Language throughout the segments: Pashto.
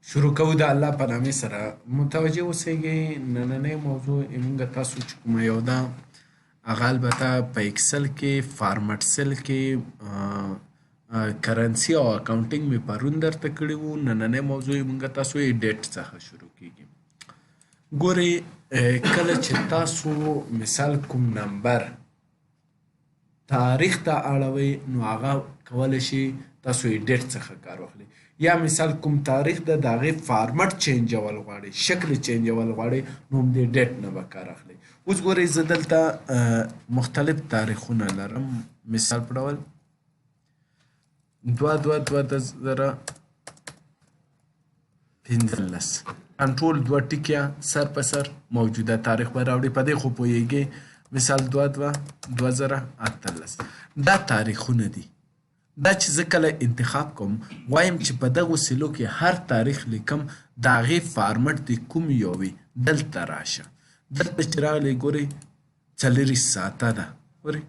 شروع کوو د الله په نامې سره. متوجه اوسئ نننۍ موضوع موږ تاسو چې کومه یو ده هغه البته په اکسل کې فارمټ سیل کې کرنسي او اکاونټینګ مې پرون درته کړي وو. نننۍ موضوع موږ تاسو یې ډیټ څخه شروع کیږي. ګورئ کله چې تاسو مثال کوم نمبر تاریخ ته اړوئ نو هغه کولی شي تاسو یې ډیټ څخه کار واخلئ. یا مثال کوم تاریخ ده د هغې فارمټ چینجول غواړئ، شکل چینجول غواړئ نو هم د ډیټ نه به کار اخلئ. اوس ګورئ زه دلته مختلف تاریخونه لرم. مثال په ډول 2/2/2015 کنټرول 2 ټکیه سر په سر موجوده تاریخ به راوړي. په دې خو پوهیږئ مثال 2/2/2018 دا تاریخونه دي. دا چې زه کله انتخاب کوم وایم چې په دغو سیلو کې هر تاریخ لیکم د هغې فارمټ د کوم یو وي دلته راشه. دلته چې راغلی ګورئ 40 ساعته ده. ګورئ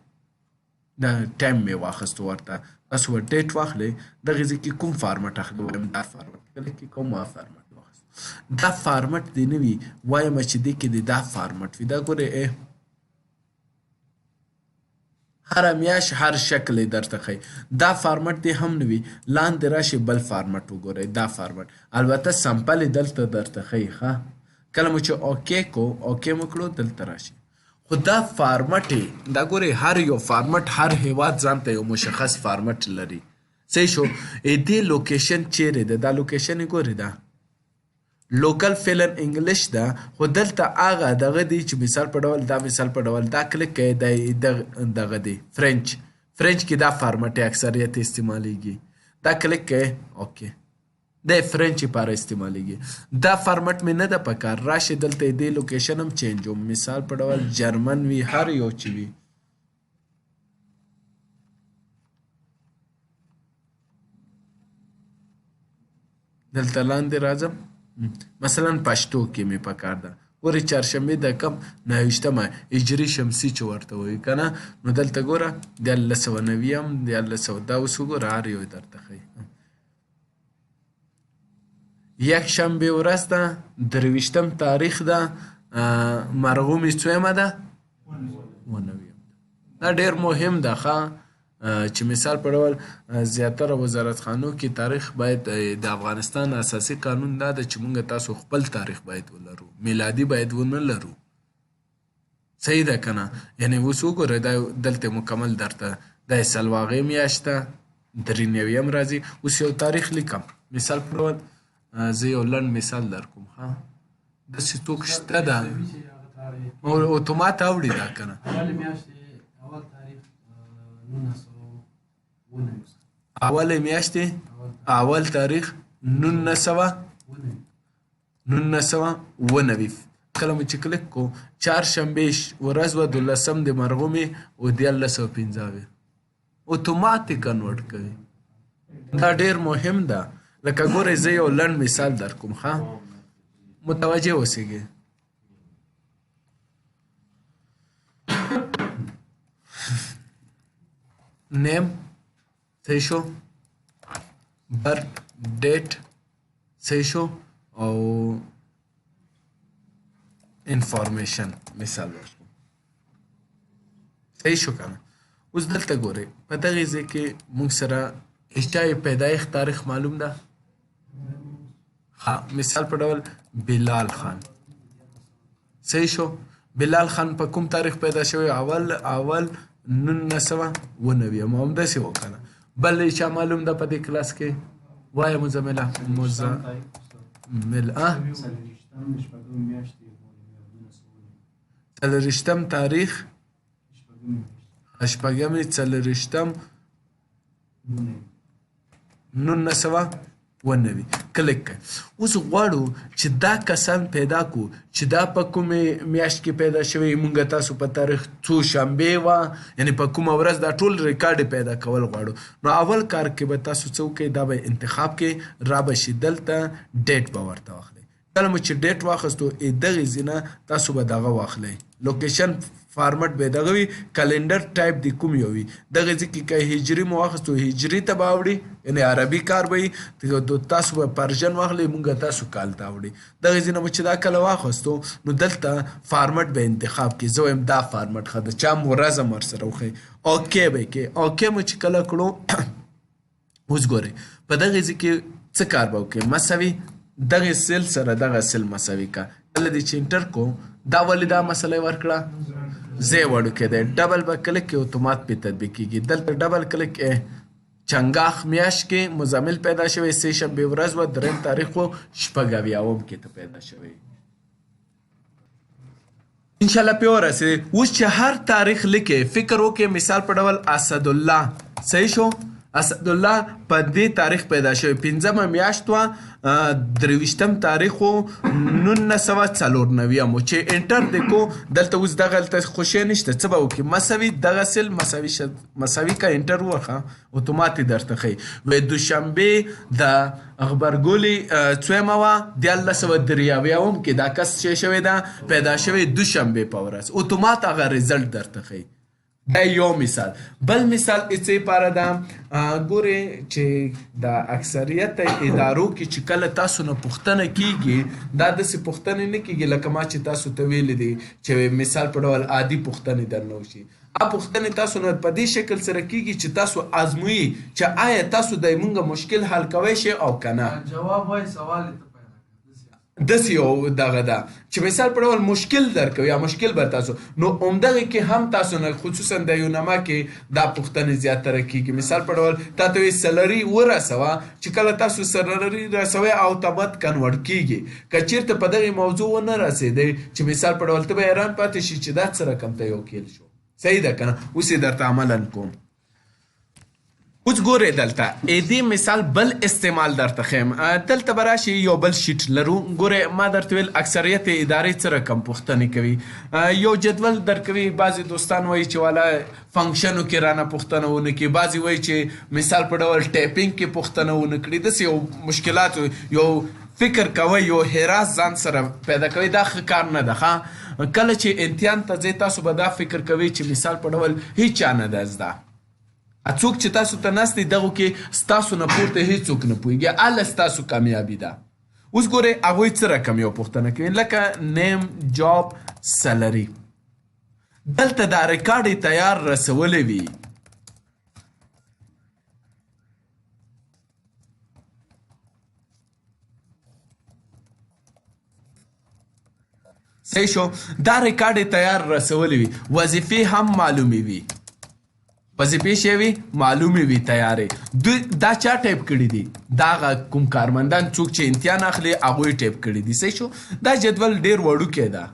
دا ټایم مې واخیستو ورته. تاسو به ډیټ واخلئ دغې ځای کې کوم فارمټ اخلي وایم دا فارمټ کله کې کوم فارمټ واخیست دا فارمټ دې نه وي وایم چې دې کې د دا فارمټ وي. دا ګورئ هر میاشت هر شکل درته ښیي. دا فارمټ دې هم نه وي لاندې راشي بل فارمټ وګورئ دا فارمټ البته سمپل یې دلته درته ښیي. ښه کله مو چې اوکې کو اوکې مو کړو دلته راشي. خو دا فارمټ دا ګورئ هر یو فارمټ هر هیواد ځان ته یو مشخص فارمټ لري. صحیح شو. دې لوکیشن چیرې ده؟ دا لوکیشن یې ګورئ دا لوکل فیلن انګلیش ده. خو دلته هغه دغه دی چې مثال په ډول دا مثال په ډول دا کلیک کوئ دغه دی فرنچ کې دا فارمټ اکثریت استعمالیږي. دا کلیک کوئ اوکې د فرنچ لپاره استعمالیږي. دا فارمټ مې نه ده په کار. راشي دلته دې لوکیشن هم چینج وم. مثال په ډول جرمن وي هر یو چې وي. دلته لاندې راځم مثلا پښتو کې مې په کار ده. ګورئ چهارشنبې د کم 29 هجري شمسي چې ورته وایي که نه نو دلته ګوره 1990 دا اوس وګوره هر یو درته ښیي. یکشنبې ورځ ده 23 تاریخ ده مرغومي څویمه ده 19. دا ډېر مهم ده ښه چې مثال په ډول زیاتره وزارتخانو کې تاریخ باید د افغانستان اساسي قانون دا ده چې موږ تاسو خپل تاریخ باید ولرو میلادي باید ونه لرو. صحیح ده که نه؟ یعنې اوس وګوره دا دلته مکمل درته دا سلواغې میاشت ده 93 راځي. اوس یو تاریخ لیکم مثال په ډول زه یو لنډ مثال در کوم. ها داسې څوک شته ده اتومات اوړي دا که نه اول میاشتې اول تاریخ 1990 کله مو چې کلیک کو چهارشنبې ورځ وه 12 د مرغومې او 1915 اتومات یې کنورټ کوي. دا ډېر مهم ده. لکه ګورئ زه یو لنډ مثال در کوم. ښه متوجه اوسئ. نیم صحیح شو برث ډیټ صحیح شو او انفارمیشن مثال ورکړو. صحیح شو که نه؟ اوس دلته ګورئ په دغې ځای کې موږ سره چا پیدایښت تاریخ معلوم ده؟ ها مثال په ډول بلال خان. صحیح شو. بلال خان په کوم تاریخ پیدا شوی؟ اول 1990 همداسې وکړه. بل چا معلوم ده په دې کلاس کې؟ وایه مزمله 40 تاریخ 1990 کلیک کړئ. اوس غواړو چې دا کسان پیدا کړو چې دا په کومې میاشت کې پیدا شوي. مونږ تاسو په تاریخ څو شنبې وه یعنې په کومه ورځ دا ټول ریکارډ پیدا کول غواړو. نو اول کار کې به تاسو څه وکړئ دا به انتخاب کې را به شي دلته ډیټ به ورته واخلئ. کله مو چې ډیټ واخیستو دغې ځای نه تاسو به دغه واخلئ لوکیشن فارمټ به دغه وي کلندر ټایپ د کوم یو وي دغه ځکه که هجري مو واخیستو هجري ته به اوړي یعنې عربي کار به وي تاسو به پرژن واخلئ مونږ تاسو کال ته اوړي دغه ځینه مو چې دا کله واخیستو نو دلته فارمټ به انتخاب کړي زه وایم دا فارمټ ښه ده چا مرزم ورسره وښیي اوکې به یې کړې اوکې مو چې کله کړو اوس ګورئ په دغه ځای کې څه کار به وکړئ مساوي دغه سیل سره دغه سیل مساوي کا کله دې چې انټر کو دا ولې دا مسله ورکړه زه وړوکی دی ډبل به کلک کې اتومات پې تطبیق کېږي دلته ډبل کلک چنګاښ میاشت کې مزمل پیدا شوی سه شنبې ورځ وه درېیم تاریخ و شپږ اویاوم کې ته پیدا شوی انشاءالله پې ورسېدې اوس چې هر تاریخ لیکې فکر وکړې مثال په ډول اسدالله صحیح شو اسدالله په دې تاریخ پیدا شوی 5مه میاشت وه 23م تاریخ و 1994 چې انټر دې کو دلته اوس دغه هلته خوشی نشته څه به وکړي مساوي دغه سیل مساوي که انټر ووخه اتومات یې درته ښیي وایي دوشنبې د غبرګولې څویمه وه 1993 کې دا کس چې شوی ده پیدا شوی دوشنبې په ورځ اتومات هغه ریزلټ درته ښیي دا یو مثال بل مثال څه پاره ده ګورې چې د اکثریت ادارو کې چې کله تاسو نه پوښتنه کیږي دا داسې پوښتنې نه کیږي لکه ما چې تاسو ته ویلي دي چې مثال په ډول عادي پوښتنې درنه وشي پوښتنې تاسو نه په دې شکل سره کیږي چې تاسو ازمويي چې آیا تاسو د موږ مشکل حل کوی شئ او که نه جواب وایي سوال ته داسې یو دغه ده چې مثال په ډول مشکل درکوي یا مشکل به تاسو نو همدغې کې هم تاسو نه خصوصا د یو نما کې دا پوښتنې زیاتره کېږي مثال په ډول تا ته وایي سلري ورسوه چې کله تاسو سلري رسوئ اوتومات کنورټ کېږي که چېرته په دغې موضوع ونه رسېدی چې مثال په ډول ته به حیران پاتې شي چې دا څه رقم ته یو کیل شو صحیح ده که نه اوس یې درته عملا کوم اوس ګورئ دلته دې مثال بل استعمال درته ښیم دلته به راشي یو بل شیټ لرو ګورئ ما درته ویل اکثریت ادارې څه رقم پوښتنې کوي یو جدول درکوي بعضې دوستان وایي چې والا فنکشنو کې رانه پوښتنه ونه کړي بعضې وایي چې مثال په ډول ټایپینګ کې پوښتنه ونه کړي داسې یو مشکلات یو فکر کوئ یو حراس ځان سره پیدا کوي دا ښه کار نه ده ښه کله چې امتحان ته ځئ تاسو به دا فکر کوئ چې مثال په ډول هیڅ چا نه ده زده څوک چې تاسو ته ناست دی دغو کې ستاسو نه پورته هیڅوک نه پوهېږي هله ستاسو کامیابي ده اوس ګورئ هغوی څه رقم یو پوښتنه کوي لکه نیم جاب سلري دلته دا ریکارډ یې تیار رسولی وي صحیح شو دا ریکارډ یې تیار رسولی وي وظیفې هم معلومې وي وظیفې چې وي معلومې وي تیارې دا چا ټایپ کړي دي دا هغه کوم کارمندان څوک چې امتحان اخلي هغوی ټایپ کړي دي صحیح شو دا جدول ډېر وړوکی ده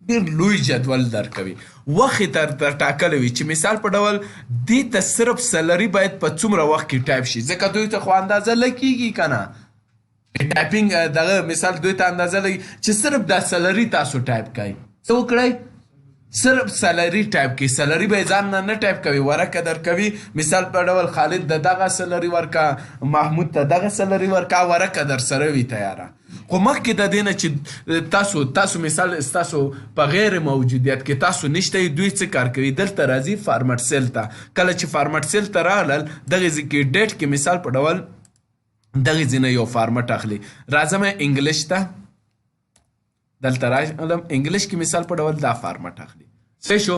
ډېر لوی جدول درکوي وخت یې در ټاکلی وي چې مثال په ډول دې ته صرف سلري باید په څومره وخت کې ټایپ شي ځکه دوی ته خو اندازه لګېږي که نه ټایپینګ دغه مثال دوی ته اندازه لګي چې صرف دا سلري تاسو ټایپ کوئ څه وکړئ صرف سلري ټایپ کوي سلري به یې ځان نه ټایپ کوي ورکه درکوي مثال په ډول خالد د دغه سلري ورکه محمود ته دغه سلري ورکه ورکه درسره وي تیاره خو مخکې د دې نه چې تاسو مثال ستاسو په غیر موجودیت کې تاسو نشته دوی څه کار کوي دلته راځي فارمټ سیل ته کله چې فارمټ سیل ته راغلل دغې ځای کې ډیټ کې مثال په ډول دغې ځای نه یو فارمټ اخلي راځم انګلیش ته دلته راشم انګلیش کې مثال په ډول دا فارمټ اخلي صحیح شو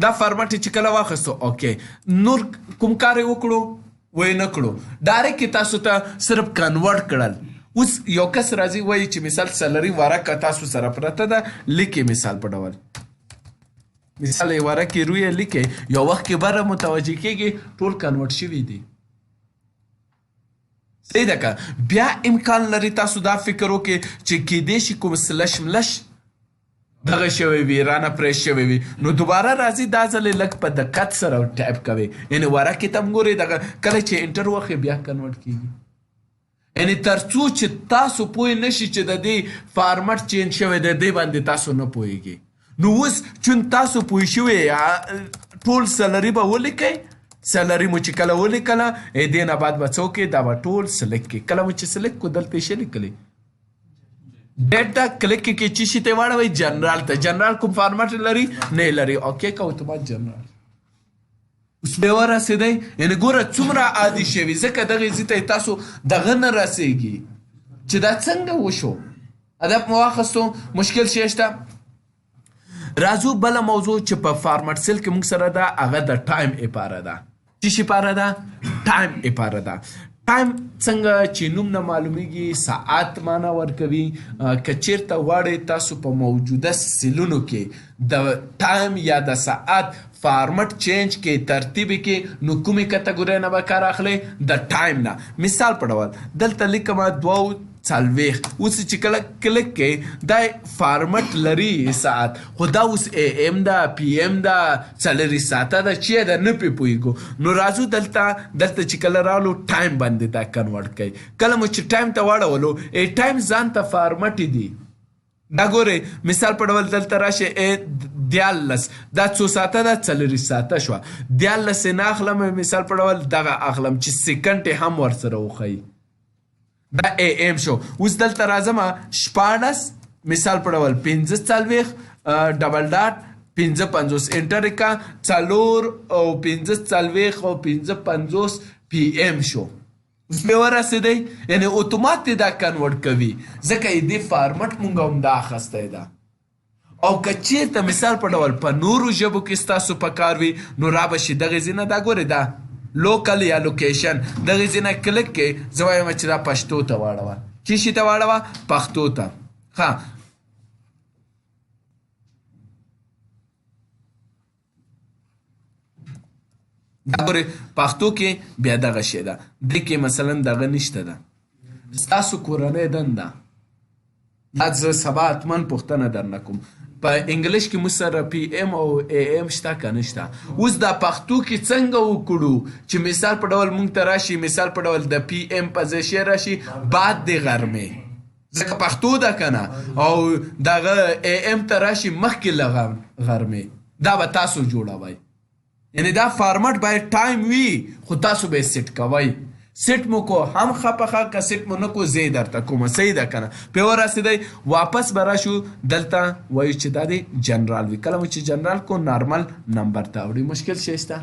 دا فارمټ چې کله واخیستو اوکې نور کوم کار یې وکړو وایي نه کړو ډایرکټ کې تاسو ته صرف کنورټ کړل اوس یو کس راځي وایي چې مثال سلري ورکه تاسو سره پرته ده لیکې مثال په ډول مثال یې ورکې روی لیکې یو وخت کې بره متوجه کېږي ټول کنورټ شوي دي صحیح ده که بیا امکان لري تاسو دا فکر وکړئ چې کیدای شي کوم سلش ملش دغه شوی وي رانه پریس شوی وي نو دوباره راځي دا ځل لږ په دقت سره ټایپ کوئ یعنې ورکې ته هم ګورئ دغه کله چې انټر وخی بیا کنورټ کېږي یعنې تر څو چې تاسو پوه نه شي چې د دې فارمټ چینج شوی دی دې باندې تاسو نه پوهېږئ نو اوس چون تاسو پوه شوئ ټول سلري به ولیکئ سلري مو چې کله ولیکله دې نه بعد به څه وکړئ دا به ټول سلیکټ کړئ کله مو چې سلیکټ کړو دلته یې څه لیکلی ډیټ ته کلیک کې چې شي ته واړوي جنرال ته. جنرال کوم فارمټ لري نه لري. اوکې که اتومات جنرال اوس بیا ورسېدی. یعنې ګوره څومره عادي شوي ځکه دغې ځي ته تاسو دغه نه رسېږي چې دا څنګه وشو. هدف مو واخیستو مشکل شی شته. راځو بله موضوع چې په فارمټ سیل کې موږ سره ده هغه د ټایم اپاره ده. څه شي پاره ده؟ ټایم اپاره ده. ټایم څنګه چې نوم نه معلومیږي ساعت معنا ورکوي. که چیرته غواړئ تاسو په موجوده سیلونو کې د ټایم یا د ساعت فارمټ چینج کې ترتیب کې نو کومې کټګورۍ نه به کار اخلئ؟ د ټایم نه. مثال په ډول دلته لیکمه 2:40. اوس چې کله کلیک کې دا فارمټ لري ساعت خو دا اوس AM ده PM ده 4 ساعته ده چې ده نه پې پوهېږو. نو راځو دلته چې کله رالو ټایم باندې دا کنورټ کوي. کله مو چې ټایم ته واړولو ټایم ځان ته فارمټ دي. دا ګورئ مثال په ډول دلته راشي 14 دا څو ساعته ده 4 ساعته شوه. 14 نه اخلم مثال په ډول دغه اخلم چې سیکنډ هم ورسره وښیي. دا AM شو. اوس دلته راځم 14 مثال په ډول 45 ډبل ډاټ 55 انټر کا 4 او 45 او 55 PM شو. اوس مې ورسېدی. یعنې اتومات دا کنورټ کوي ځکه یې دې فارمټ مونږ هم دا اخیستی ده. او که چیرته مثال په ډول په نورو ژبو کې ستاسو په کار وي نو را به شي دغې ځای نه دا ګورئ دا لوکل یا لوکیشن دغې ځای نه کلیک کې زه وایم چې دا پښتو ته واړوه. چې شي ته واړوه؟ پښتو ته. ښه دا ګورئ پښتو کې بیا دغه شی ده. دې کې مثلا دغه نشته ده. ستاسو کورنۍ دنده دا زه سبا حتما پوښتنه درنه کوم. په انګلیش کې موږ سره PM او AM شته که نشته. اوس دا پښتو کې څنګه وکړو چې مثال په ډول موږ ته راشي مثال په ډول د PM په ځای شی راشي بعد د غرمې ځکه پښتو ده که نه او دغه AM ته راشي مخکې له غرمې. دا به تاسو جوړوئ. یعنې دا فارمټ باید ټایم وي خو تاسو به یې سیټ کوئ. سیټ مو کو هم خپخه که سیټ مو نه کو زه یې درته کومه صحیح ده که نه. پې ورسېدی واپس به راشو دلته وایو چې دا دی جنرال وي. کله مو چې جنرال کو نارمل نمبر ته وړي. مشکل شی شته؟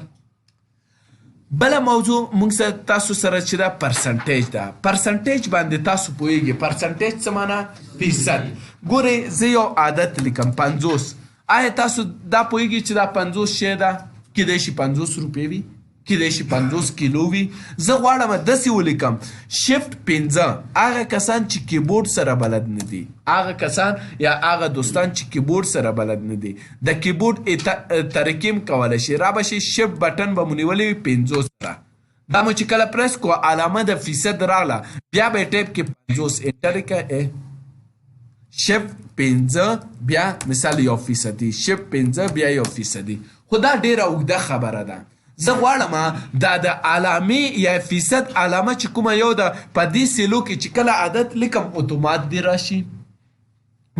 بله موضوع موږ تاسو سره چې دا پرسنټیج ده. پرسنټیج باندې تاسو پوهېږئ. پرسنټیج څه معنا؟ فیصد. ګورئ زه یو عادت لیکم 50. آیا تاسو دا پوهېږئ چې دا 50 شی ده؟ کیدای شي 50 روپۍ وي کیدای شي 50 کیلو وي. زه غواړم داسې ولیکم شفت 15. هغه کسان چې کیبورډ سره بلد نه دي هغه کسان یا هغه دوستان چې کیبورډ سره بلد نه دي د کیبورډ ترکیم کولی شي را به شي شفت بټن به مو نیولی وي 50 سره. دا مو چې کله پرس کو علامه د فیصد راغله بیا به ټیپ کې 50 انټر کړئ شفت 15 بیا مثال یو فیصدي شفت 15 بیا یو فیصدي. خو دا ډیره اوږده خبره ده. زه غواړم دا د علامې یا فیصد علامه چې کومه یو ده په دې سیلو کې چې کله عدد لیکم اتومات دی راشي.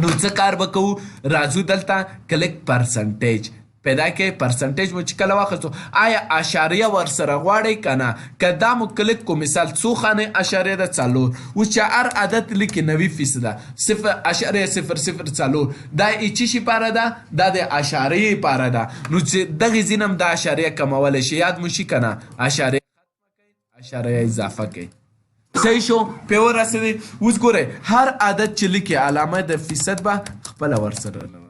نو څه کار به کوو؟ راځو دلته کلیک پرسنټیج پیدا کې پرسنټیج مو چې کله واخیستو آیا اشاریه ورسره غواړئ که نه؟ که دا مو کلیک کو مثال څو خانې اشاریه ده 4. اوس چې هر عدد لیکي 90% 0.004 دا چې شي پاره ده دا د اشاریې پاره ده. نو چې دغې ځای نه هم دا اشاریه کمولی شي. یاد مو شي که نه اشاریه ختمه کوئ اشاریه اضافه کوئ. صحیح شو؟ پې ورسېدی. اوس ګورئ هر عدد چې لیکي علامه د فیصد به خپله ورسره